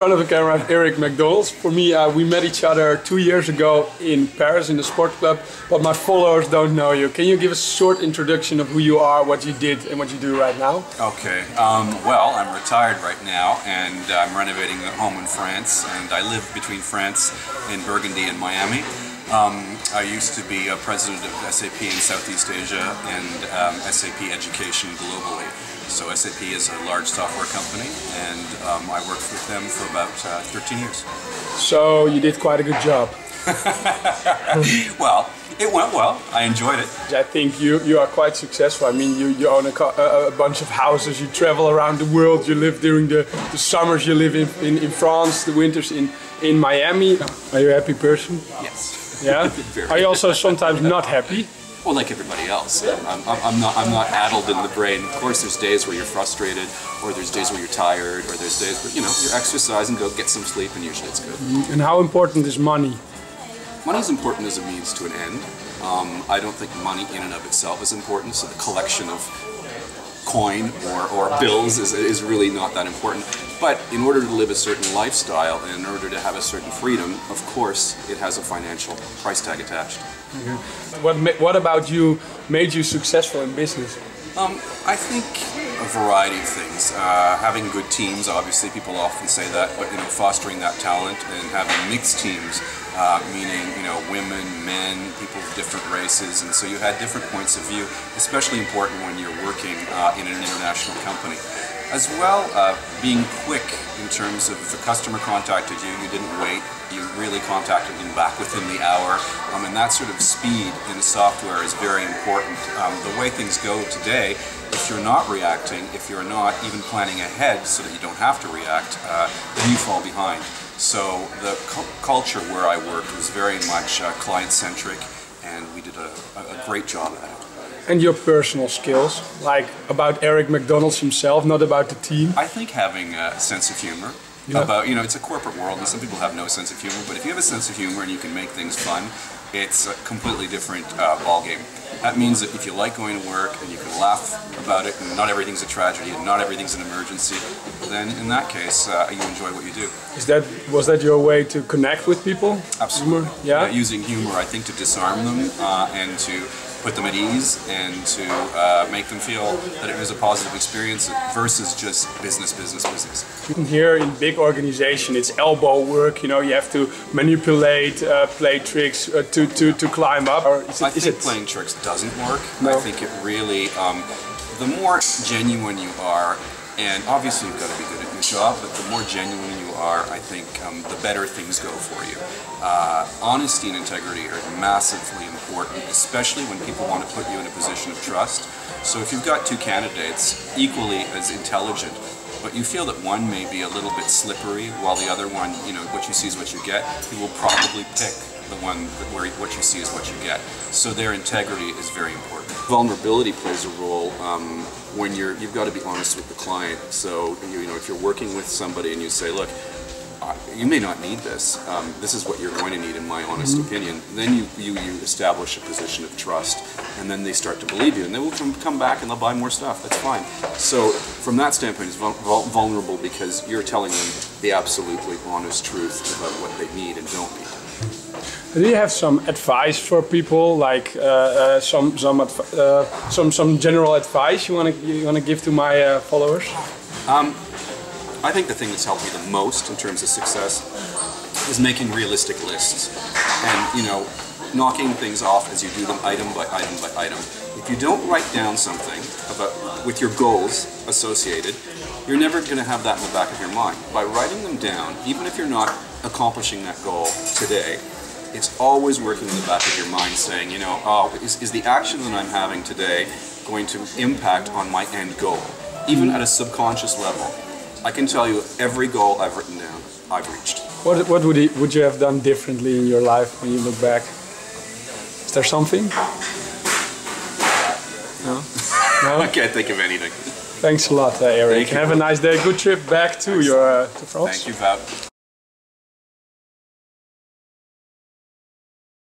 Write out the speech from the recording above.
In front of the camera I have Eric Macdonald. For me, we met each other 2 years ago in Paris in the sport club, but my followers don't know you. Can you give a short introduction of who you are, what you did and what you do right now? Okay, well, I'm retired right now and I'm renovating a home in France, and I live between France and Burgundy and Miami. I used to be a president of SAP in Southeast Asia and SAP Education globally. So SAP is a large software company, and I worked with them for about 13 years. So you did quite a good job. Well, it went well. I enjoyed it. I think you are quite successful. I mean, you own a bunch of houses, you travel around the world, you live during the summers, you live in France, the winters in Miami. Are you a happy person? Yes. Yeah? Are you also sometimes not happy? Well, like everybody else, I'm not addled in the brain. Of course, there's days where you're frustrated, or there's days where you're tired, or there's days where you exercise and go get some sleep, and usually it's good. And how important is money? Money is important as a means to an end. I don't think money in and of itself is important. So the collection of coin or bills is really not that important. But in order to live a certain lifestyle and in order to have a certain freedom, of course, it has a financial price tag attached. Mm-hmm. What about you made you successful in business? I think a variety of things. Having good teams, obviously, people often say that, but fostering that talent and having mixed teams, meaning women, men, people of different races, and so you had different points of view, especially important when you're working in an international company. As well, being quick in terms of if a customer contacted you, you didn't wait, you really contacted them back within the hour, and that sort of speed in software is very important. The way things go today, if you're not reacting, if you're not even planning ahead so that you don't have to react, then you fall behind. So the culture where I worked was very much client-centric, and we did a great job at it. And your personal skills, like about Eric Macdonald himself, not about the team? I think having a sense of humor. Yeah. About, it's a corporate world and some people have no sense of humor, but if you have a sense of humor and you can make things fun, it's a completely different ballgame. That means that if you like going to work and you can laugh about it and not everything's a tragedy and not everything's an emergency, then in that case you enjoy what you do. Was that your way to connect with people? Absolutely. Humor? Yeah? Using humor, I think, to disarm them and to put them at ease and to make them feel that it was a positive experience versus just business. Here in big organization, it's elbow work. You have to manipulate, play tricks to climb up. Or I think playing tricks doesn't work. No. I think it really, the more genuine you are, and obviously you've got to be good at your job, but the more genuine you are, I think the better things go for you. Honesty and integrity are massively important, especially when people want to put you in a position of trust. So if you've got two candidates equally as intelligent, but you feel that one may be a little bit slippery while the other one, what you see is what you get, you will probably pick the one where what you see is what you get. So their integrity is very important. Vulnerability plays a role when you've got to be honest with the client. So if you're working with somebody and you say, look, you may not need this. This is what you're going to need, in my honest opinion. Then you establish a position of trust, and then they start to believe you, and they will come back and they'll buy more stuff. That's fine. So from that standpoint, it's vulnerable because you're telling them the absolutely honest truth about what they need and don't need. Do you have some advice for people, like some general advice you want to give to my followers? I think the thing that's helped me the most in terms of success is making realistic lists and knocking things off as you do them item by item by item. If you don't write down something with your goals associated, you're never going to have that in the back of your mind. By writing them down, even if you're not accomplishing that goal today, it's always working in the back of your mind saying, is the action that I'm having today going to impact on my end goal, even at a subconscious level? I can tell you every goal I've written down, I've reached. What would you have done differently in your life when you look back? Is there something? No? No? I can't think of anything. Thanks a lot, Eric. Have a nice day. Good trip back to France. Thank you, Val.